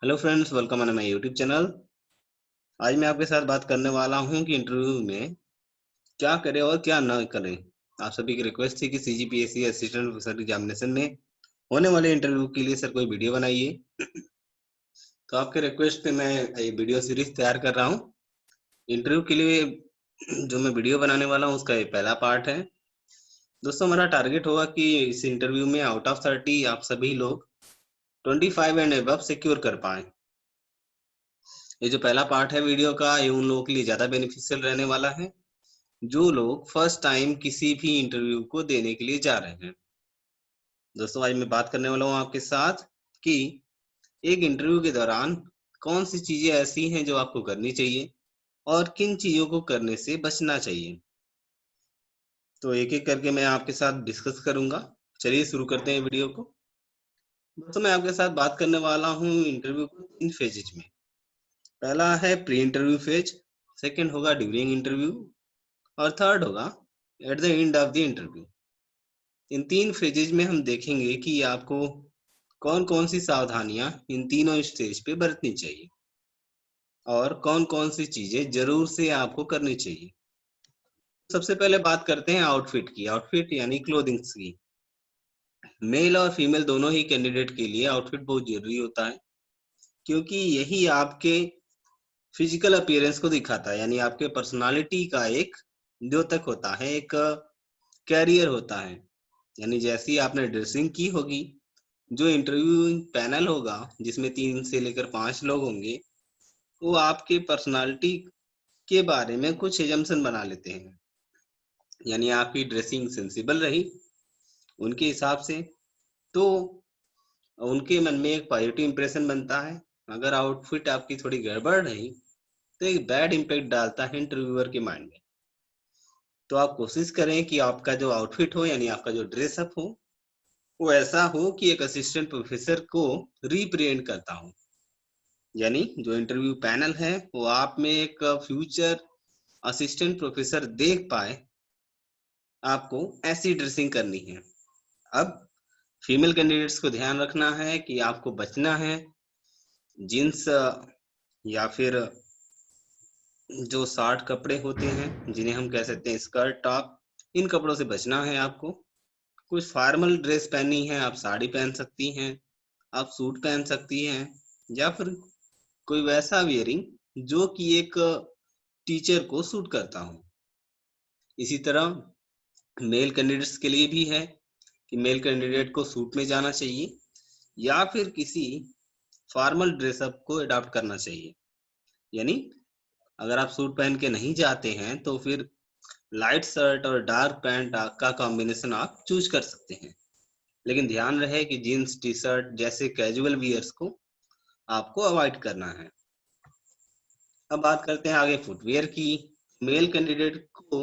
Hello friends, welcome on my YouTube channel. आज मैं आपके साथ बात करने वाला हूं कि इंटरव्यू में क्या करें और क्या ना करें। आप सभी की रिक्वेस्ट थी कि सीजीपीएससी असिस्टेंट प्रोफेसर एग्जामिनेशन में होने वाले इंटरव्यू के लिए सर कोई वीडियो बनाइए। तो आपके रिक्वेस्ट पे मैं ये वीडियो सीरीज तैयार कर रहा हूं। इंटरव्यू के लिए जो मैं वीडियो बनाने वाला हूं उसका ये पहला पार्ट है। दोस्तों, हमारा टारगेट होगा कि इस इंटरव्यू में आउट ऑफ 30 आप सभी लोग 25 एंड अबव सिक्योर कर पाए। ये जो पहला पार्ट है वीडियो का, ये उन लोगों के लिए ज्यादा बेनिफिशियल रहने वाला है जो लोग फर्स्ट टाइम किसी भी इंटरव्यू को देने के लिए जा रहे हैं। दोस्तों, आज मैं बात करने वाला हूँ आपके साथ कि एक इंटरव्यू के दौरान कौन सी चीजें ऐसी हैं जो आपको करनी चाहिए और किन चीजों को करने से बचना चाहिए। तो एक एक करके मैं आपके साथ डिस्कस करूंगा। चलिए शुरू करते हैं वीडियो को। दोस्तों, मैं आपके साथ बात करने वाला हूँ इंटरव्यू को 3 फेजेज में। पहला है प्री इंटरव्यू फेज, सेकंड होगा ड्यूरिंग इंटरव्यू और थर्ड होगा at the end of the interview. In 3 phases में हम देखेंगे कि आपको कौन कौन सी सावधानियां इन तीनों स्टेज पे बरतनी चाहिए और कौन कौन सी चीजें जरूर से आपको करनी चाहिए। सबसे पहले बात करते हैं आउटफिट की। आउटफिट यानी क्लोथिंग्स की। मेल और फीमेल दोनों ही कैंडिडेट के लिए आउटफिट बहुत जरूरी होता है, क्योंकि यही आपके फिजिकल अपीयरेंस को दिखाता है, यानी आपके पर्सनालिटी का एक द्योतक होता है, एक कैरियर होता है। यानी जैसी आपने ड्रेसिंग की होगी, जो इंटरव्यू पैनल होगा जिसमें 3 से लेकर 5 लोग होंगे, वो आपके पर्सनालिटी के बारे में कुछ एजम्पशन बना लेते हैं। यानी आपकी ड्रेसिंग सेंसिबल रही उनके हिसाब से, तो उनके मन में एक पॉजिटिव इंप्रेशन बनता है। अगर आउटफिट आपकी थोड़ी गड़बड़ रही तो एक बैड इम्पैक्ट डालता है इंटरव्यूअर के माइंड में। तो आप कोशिश करें कि आपका जो आउटफिट हो, यानी आपका जो ड्रेसअप हो, वो ऐसा हो कि एक असिस्टेंट प्रोफेसर को रिप्रेजेंट करता हो। यानी जो इंटरव्यू पैनल है वो आप में एक फ्यूचर असिस्टेंट प्रोफेसर देख पाए। आपको ऐसी ड्रेसिंग करनी है। अब फीमेल कैंडिडेट्स को ध्यान रखना है कि आपको बचना है जींस या फिर जो शॉर्ट कपड़े होते हैं जिन्हें हम कह सकते हैं स्कर्ट टॉप, इन कपड़ों से बचना है आपको। कुछ फॉर्मल ड्रेस पहननी है, आप साड़ी पहन सकती हैं, आप सूट पहन सकती हैं, या फिर कोई वैसा वियरिंग जो कि एक टीचर को सूट करता हो। इसी तरह मेल कैंडिडेट्स के लिए भी है कि मेल कैंडिडेट को सूट में जाना चाहिए या फिर किसी फॉर्मल ड्रेसअप को अडॉप्ट करना चाहिए। यानी अगर आप सूट पहन के नहीं जाते हैं तो फिर लाइट शर्ट और डार्क पैंट का कॉम्बिनेशन आप चूज कर सकते हैं। लेकिन ध्यान रहे कि जीन्स टी शर्ट जैसे कैजुअल वियर्स को आपको अवॉइड करना है। अब बात करते हैं आगे फुटवियर की। मेल कैंडिडेट को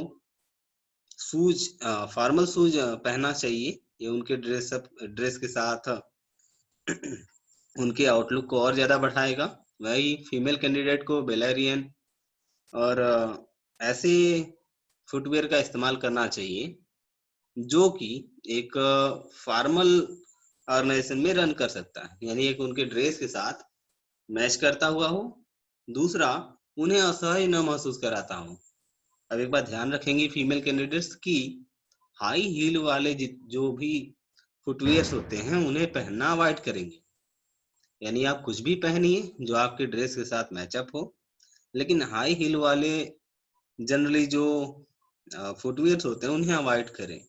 शूज, फॉर्मल शूज पहनना चाहिए। ये उनके ड्रेस के साथ उनके आउटलुक को और ज्यादा बढ़ाएगा। वही फीमेल कैंडिडेट को बेलेरियन और ऐसे फुटवियर का इस्तेमाल करना चाहिए जो कि एक फॉर्मल ऑर्गेनाइजेशन में रन कर सकता है, यानी एक उनके ड्रेस के साथ मैच करता हुआ हो, दूसरा उन्हें असहज न महसूस कराता हो। अब एक बात ध्यान रखेंगे फीमेल कैंडिडेट्स की, हाई हील वाले जो भी फुटवियर्स होते हैं उन्हें पहनना अवॉइड करेंगे। यानी आप कुछ भी पहनिए जो आपके ड्रेस के साथ मैचअप हो, लेकिन हाई हील वाले जनरली जो फुटवियर्स होते हैं उन्हें अवॉइड करें,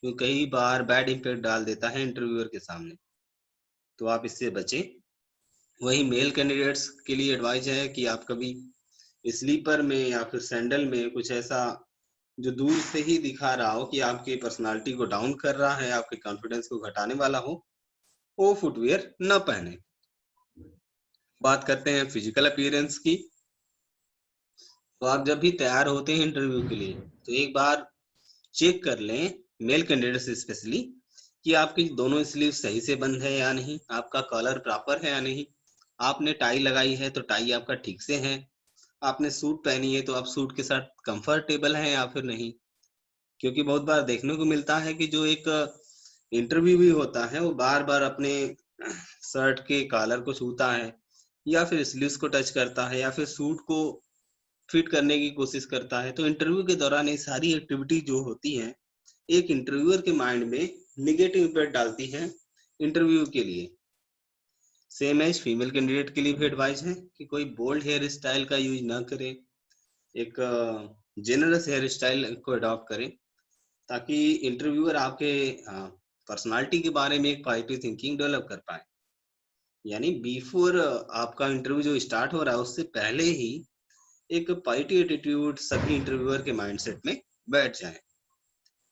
क्योंकि कई बार बैड इम्पैक्ट डाल देता है इंटरव्यूअर के सामने। तो आप इससे बचें। वही मेल कैंडिडेट्स के लिए एडवाइस है कि आप कभी स्लीपर में या फिर सैंडल में कुछ ऐसा जो दूर से ही दिखा रहा हो कि आपकी पर्सनालिटी को डाउन कर रहा है, आपके कॉन्फिडेंस को घटाने वाला हो, वो फुटवियर न पहने। बात करते हैं फिजिकल अपीयरेंस की। तो आप जब भी तैयार होते हैं इंटरव्यू के लिए तो एक बार चेक कर लें, मेल कैंडिडेट्स स्पेशली, कि आपकी दोनों स्लीव सही से बंद है या नहीं, आपका कॉलर प्रॉपर है या नहीं, आपने टाई लगाई है तो टाई आपका ठीक से है, आपने सूट पहनी है तो आप सूट के साथ कंफर्टेबल हैं या फिर नहीं। क्योंकि बहुत बार देखने को मिलता है कि जो एक इंटरव्यू भी होता है वो बार बार अपने शर्ट के कॉलर को छूता है या फिर स्लीव्स को टच करता है या फिर सूट को फिट करने की कोशिश करता है। तो इंटरव्यू के दौरान ये सारी एक्टिविटी जो होती हैं, एक इंटरव्यूअर के माइंड में नेगेटिव इम्पैक्ट डालती है इंटरव्यू के लिए। सेम एज फीमेल कैंडिडेट के लिए भी एडवाइस है कि कोई बोल्ड हेयर स्टाइल का यूज ना करे, एक जेनरस हेयर स्टाइल को अडॉप्ट करें, ताकि इंटरव्यूअर आपके पर्सनालिटी के बारे में एक पॉजिटिव थिंकिंग डेवलप कर पाए। यानी बिफोर आपका इंटरव्यू जो स्टार्ट हो रहा है उससे पहले ही एक पॉजिटिव एटीट्यूड सभी इंटरव्यूअर के माइंडसेट में बैठ जाए।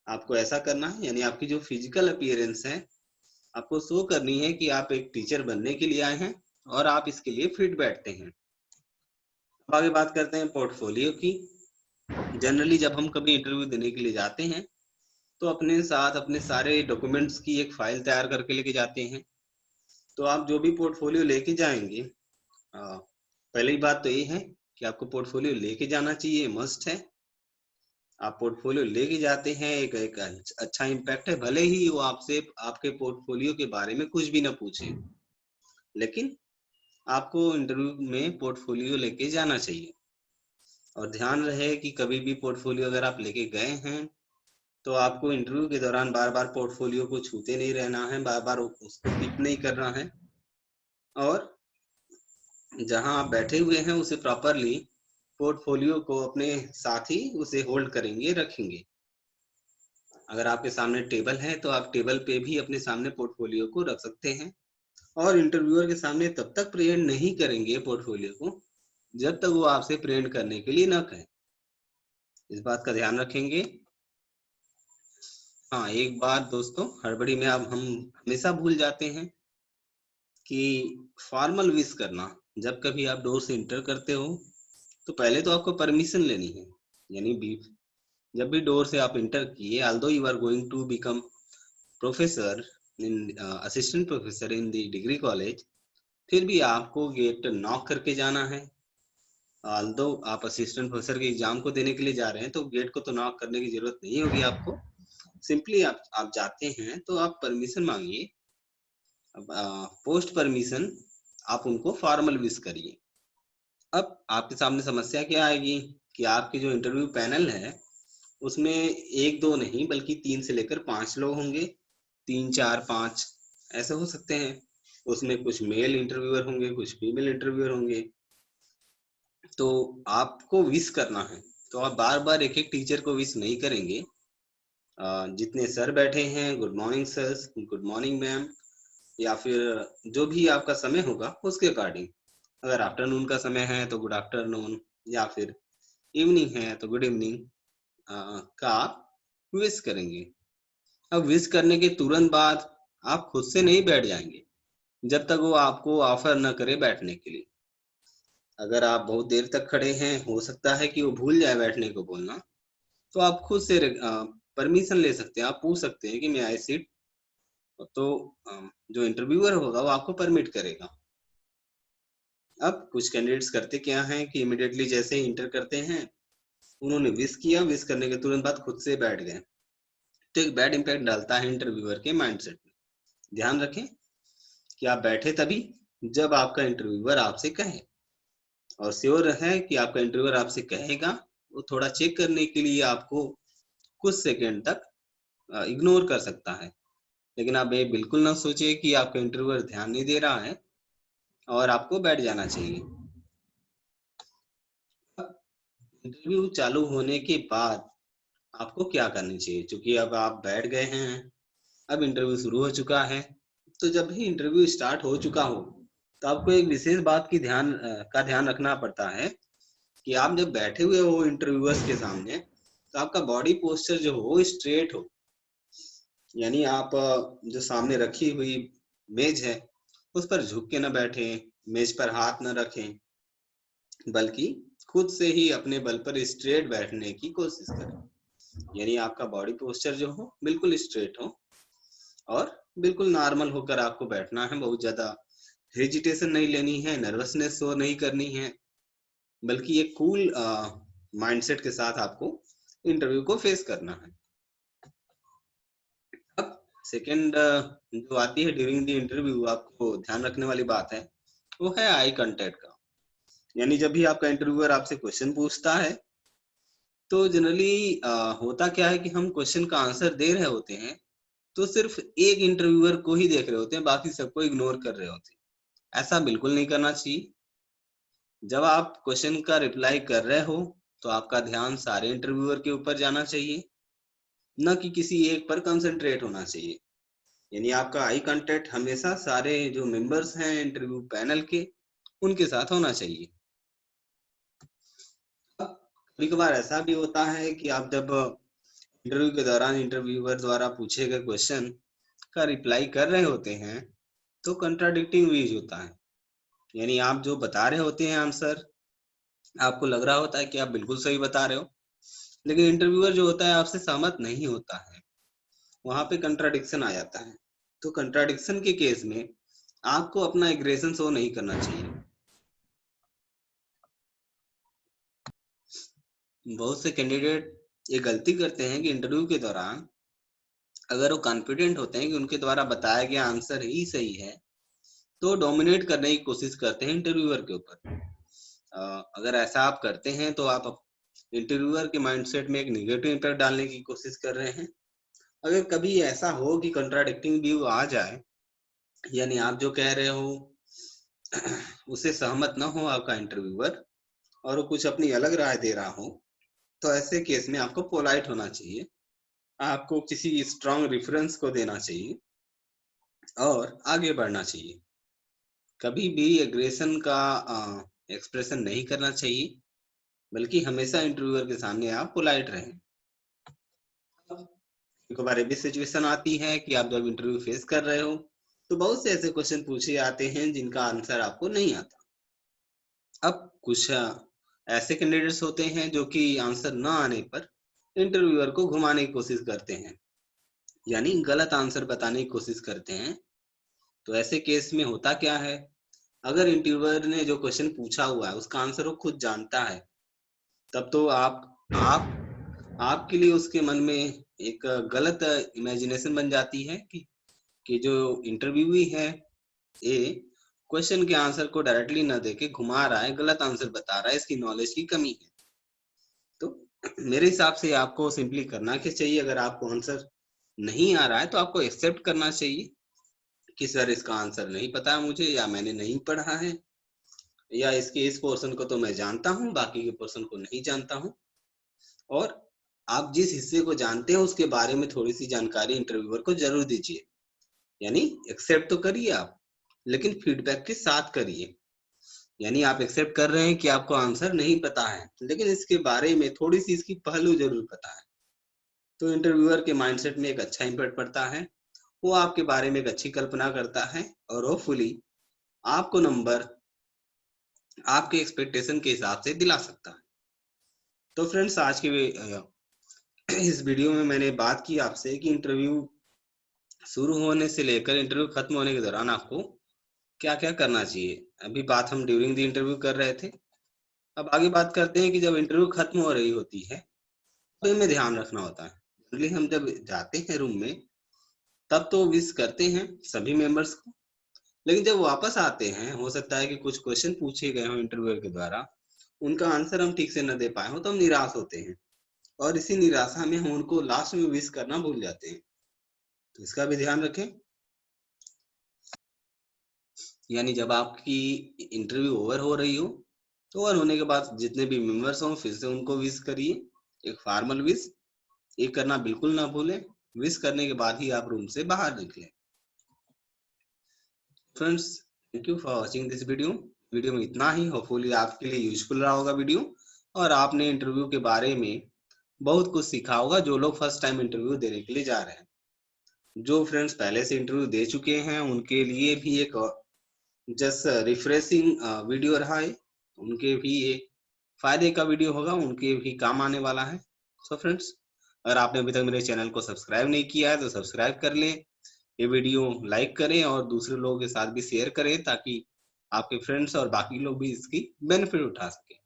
आपको ऐसा करना है, यानी आपकी जो फिजिकल अपीयरेंस है आपको शो करनी है कि आप एक टीचर बनने के लिए आए हैं और आप इसके लिए फिट बैठते हैं। अब आगे बात करते हैं पोर्टफोलियो की। जनरली जब हम कभी इंटरव्यू देने के लिए जाते हैं तो अपने साथ अपने सारे डॉक्यूमेंट्स की एक फाइल तैयार करके लेके जाते हैं। तो आप जो भी पोर्टफोलियो लेके जाएंगे, पहली बात तो ये है कि आपको पोर्टफोलियो लेके जाना चाहिए, मस्ट है। आप पोर्टफोलियो लेके जाते हैं, एक अच्छा इम्पैक्ट है, भले ही वो आपसे आपके पोर्टफोलियो के बारे में कुछ भी ना पूछे, लेकिन आपको इंटरव्यू में पोर्टफोलियो लेके जाना चाहिए। और ध्यान रहे कि कभी भी पोर्टफोलियो अगर आप लेके गए हैं तो आपको इंटरव्यू के दौरान बार बार पोर्टफोलियो को छूते नहीं रहना है, बार बार उसको टिप नहीं करना है, और जहां आप बैठे हुए हैं उसे प्रॉपरली पोर्टफोलियो को अपने साथ ही उसे होल्ड करेंगे, रखेंगे। अगर आपके सामने टेबल है तो आप टेबल पे भी अपने सामने पोर्टफोलियो को रख सकते हैं, और इंटरव्यूअर के सामने तब तक प्रेजेंट नहीं करेंगे पोर्टफोलियो को जब तक वो आपसे प्रेजेंट करने के लिए ना कहें। इस बात का ध्यान रखेंगे। हाँ, एक बात दोस्तों, हड़बड़ी में अब हम हमेशा भूल जाते हैं कि फॉर्मल विश करना। जब कभी आप डोर से इंटर करते हो तो पहले तो आपको परमिशन लेनी है। यानी जब भी डोर से आप इंटर किए, although you are going to become professor in assistant professor in the degree college, फिर भी आपको गेट नॉक करके जाना है। although आप असिस्टेंट प्रोफेसर के एग्जाम को देने के लिए जा रहे हैं तो गेट को तो नॉक करने की जरूरत नहीं होगी आपको। सिंपली आप जाते हैं तो आप परमिशन मांगिए। पोस्ट परमिशन आप उनको फॉर्मल विश करिए। अब आपके सामने समस्या क्या आएगी कि आपके जो इंटरव्यू पैनल है उसमें एक दो नहीं बल्कि 3 से लेकर 5 लोग होंगे। 3 4 5 ऐसे हो सकते हैं। उसमें कुछ मेल इंटरव्यूअर होंगे, कुछ फीमेल इंटरव्यूअर होंगे। तो आपको विश करना है तो आप बार बार एक एक टीचर को विश नहीं करेंगे। जितने सर बैठे हैं, good morning sir, good morning ma'am, या फिर जो भी आपका समय होगा उसके अकॉर्डिंग। अगर आफ्टरनून का समय है तो गुड आफ्टरनून, या फिर इवनिंग है तो गुड इवनिंग का आप विश करेंगे। अब विश करने के तुरंत बाद आप खुद से नहीं बैठ जाएंगे जब तक वो आपको ऑफर न करे बैठने के लिए। अगर आप बहुत देर तक खड़े हैं, हो सकता है कि वो भूल जाए बैठने को बोलना, तो आप खुद से परमिशन ले सकते हैं। आप पूछ सकते हैं कि मैं आई सीट, तो जो इंटरव्यूअर होगा वो आपको परमिट करेगा। अब कुछ कैंडिडेट्स करते क्या हैं कि इमिडिएटली जैसे ही इंटर करते हैं उन्होंने विश किया, विश करने के तुरंत बाद खुद से बैठ गए, तो एक बैड इंपैक्ट डालता है इंटरव्यूअर के माइंडसेट में। ध्यान रखें कि आप बैठे तभी जब आपका इंटरव्यूअर आपसे कहे, और श्योर है कि आपका इंटरव्यूअर आपसे कहेगा। वो थोड़ा चेक करने के लिए आपको कुछ सेकंड तक इग्नोर कर सकता है, लेकिन आप ये बिल्कुल ना सोचिए कि आपका इंटरव्यूअर ध्यान नहीं दे रहा है और आपको बैठ जाना चाहिए। इंटरव्यू चालू होने के बाद आपको क्या करनी चाहिए, क्योंकि अब आप बैठ गए हैं, अब इंटरव्यू शुरू हो चुका है। तो जब भी इंटरव्यू स्टार्ट हो चुका हो तो आपको एक विशेष बात की ध्यान रखना पड़ता है कि आप जब बैठे हुए हो इंटरव्यूअर्स के सामने तो आपका बॉडी पोस्चर जो हो स्ट्रेट हो। यानी आप जो सामने रखी हुई मेज है उस पर झुक के न बैठे, मेज पर हाथ न रखें, बल्कि खुद से ही अपने बल पर स्ट्रेट बैठने की कोशिश करें। यानी आपका बॉडी पोस्चर जो हो बिल्कुल स्ट्रेट हो और बिल्कुल नॉर्मल होकर आपको बैठना है। बहुत ज्यादा हेजिटेशन नहीं लेनी है, नर्वसनेस शो नहीं करनी है, बल्कि एक कूल माइंडसेट के साथ आपको इंटरव्यू को फेस करना है। अब सेकंड जो आती है ड्यूरिंग द इंटरव्यू, आपको ध्यान रखने वाली बात है वो है आई कांटेक्ट का। यानी जब भी आपका इंटरव्यूअर आपसे क्वेश्चन पूछता है तो जनरली होता क्या है कि हम क्वेश्चन का आंसर दे रहे होते हैं तो सिर्फ एक इंटरव्यूअर को ही देख रहे होते हैं, बाकी सबको इग्नोर कर रहे होते हैं। ऐसा बिल्कुल नहीं करना चाहिए। जब आप क्वेश्चन का रिप्लाई कर रहे हो तो आपका ध्यान सारे इंटरव्यूअर के ऊपर जाना चाहिए, न कि किसी एक पर कंसंट्रेट होना चाहिए। यानी आपका आई कांटेक्ट हमेशा सारे जो मेंबर्स हैं इंटरव्यू पैनल के उनके साथ होना चाहिए। कभी कभार ऐसा भी होता है कि आप जब इंटरव्यू के दौरान इंटरव्यूअर द्वारा पूछे गए क्वेश्चन का रिप्लाई कर रहे होते हैं तो कंट्राडिक्टिंग व्यूज होता है। यानी आप जो बता रहे होते हैं आंसर, आपको लग रहा होता है कि आप बिल्कुल सही बता रहे हो, लेकिन इंटरव्यूअर जो होता है आपसे सहमत नहीं होता है, वहां पे कंट्राडिक्शन आ जाता है। तो कंट्राडिक्शन के केस में आपको अपना एग्रेशन शो नहीं करना चाहिए। बहुत से कैंडिडेट ये गलती करते हैं कि इंटरव्यू के दौरान अगर वो कॉन्फिडेंट होते हैं कि उनके द्वारा बताया गया आंसर ही सही है तो डोमिनेट करने की कोशिश करते हैं इंटरव्यूअर के ऊपर। अगर ऐसा आप करते हैं तो आप इंटरव्यूअर के माइंडसेट में एक नेगेटिव इम्पैक्ट डालने की कोशिश कर रहे हैं। अगर कभी ऐसा हो कि कंट्राडिक्टिंग व्यू आ जाए, यानी आप जो कह रहे हो उससे सहमत न हो आपका इंटरव्यूअर और वो कुछ अपनी अलग राय दे रहा हो, तो ऐसे केस में आपको पोलाइट होना चाहिए, आपको किसी स्ट्रांग रेफरेंस को देना चाहिए और आगे बढ़ना चाहिए। कभी भी एग्रेशन का एक्सप्रेशन नहीं करना चाहिए, बल्कि हमेशा इंटरव्यूअर के सामने आप पोलाइट रहें। एक बार भी सिचुएशन आती है कि आप जब इंटरव्यू फेस कर रहे हो तो बहुत से ऐसे क्वेश्चन पूछे जाते हैं जिनका आंसर आपको नहीं आता। अब कुछ ऐसे कैंडिडेट्स होते हैं जो कि आंसर न आने पर इंटरव्यूअर को घुमाने की कोशिश करते हैं, यानी गलत आंसर बताने की कोशिश करते हैं। तो ऐसे केस में होता क्या है, अगर इंटरव्यूअर ने जो क्वेश्चन पूछा हुआ है उसका आंसर वो खुद जानता है, तब तो आपके लिए उसके मन में एक गलत इमेजिनेशन बन जाती है कि जो इंटरव्यूई है ये क्वेश्चन के आंसर को डायरेक्टली न देके घुमा रहा है, गलत आंसर बता रहा है, इसकी नॉलेज की कमी है। तो मेरे हिसाब से आपको सिंपली करना क्या चाहिए, अगर आपको आंसर नहीं आ रहा है तो आपको एक्सेप्ट करना चाहिए कि सर इसका आंसर नहीं पता है मुझे, या मैंने नहीं पढ़ा है, या इसके इस पोर्शन को तो मैं जानता हूँ बाकी के पोर्शन को नहीं जानता हूँ। और आप जिस हिस्से को जानते हैं उसके बारे में थोड़ी सी जानकारी इंटरव्यूअर को जरूर दीजिए। यानी एक्सेप्ट तो करिए आप, लेकिन फीडबैक के साथ करिए। यानी आप एक्सेप्ट कर रहे हैं कि आपको आंसर नहीं पता है, लेकिन इसके बारे में थोड़ी सी इसकी पहलू जरूर पता है। तो इंटरव्यूअर के माइंडसेट में एक अच्छा इम्पैक्ट पड़ता है, वो आपके बारे में एक अच्छी कल्पना करता है और होपफुली आपको नंबर आपके एक्सपेक्टेशन के हिसाब से दिला सकता है। तो फ्रेंड्स, आज के इस वीडियो में मैंने बात की आपसे कि इंटरव्यू शुरू होने से लेकर इंटरव्यू खत्म होने के दौरान आपको क्या क्या करना चाहिए। अभी बात हम ड्यूरिंग द इंटरव्यू कर रहे थे, अब आगे बात करते हैं कि जब इंटरव्यू खत्म हो रही होती है तो हमें ध्यान रखना होता है। जनरली हम जब जाते हैं रूम में तब तो विश करते हैं सभी मेंबर्स को, लेकिन जब वापस आते हैं हो सकता है कि कुछ क्वेश्चन पूछे गए हों इंटरव्यूअर के द्वारा, उनका आंसर हम ठीक से न दे पाए हो तो हम निराश होते हैं, और इसी निराशा में हम उनको लास्ट में विश करना भूल जाते हैं। तो इसका भी ध्यान रखें। यानी जब आपकी इंटरव्यू ओवर हो रही हो तो ओवर होने के बाद जितने भी मेंबर्स हों फिर से उनको विश करिए, एक फॉर्मल विश। ये करना बिल्कुल ना भूलें, विश करने के बाद ही आप रूम से बाहर निकलें। Friends, thank you for watching this video में इतना ही। होपफुली आपके लिए यूजफुल रहा होगा वीडियो, और आपने इंटरव्यू के बारे में बहुत कुछ सीखा होगा जो लोग फर्स्ट टाइम इंटरव्यू देने के लिए जा रहे हैं। जो फ्रेंड्स पहले से इंटरव्यू दे चुके हैं उनके लिए भी एक जस्ट रिफ्रेशिंग वीडियो रहा है, उनके भी एक फायदे का वीडियो होगा, उनके भी काम आने वाला है। सो फ्रेंड्स, अगर आपने अभी तक मेरे चैनल को सब्सक्राइब नहीं किया है तो सब्सक्राइब कर लें, ये वीडियो लाइक करें और दूसरे लोगों के साथ भी शेयर करें ताकि आपके फ्रेंड्स और बाकी लोग भी इसकी बेनिफिट उठा सकें।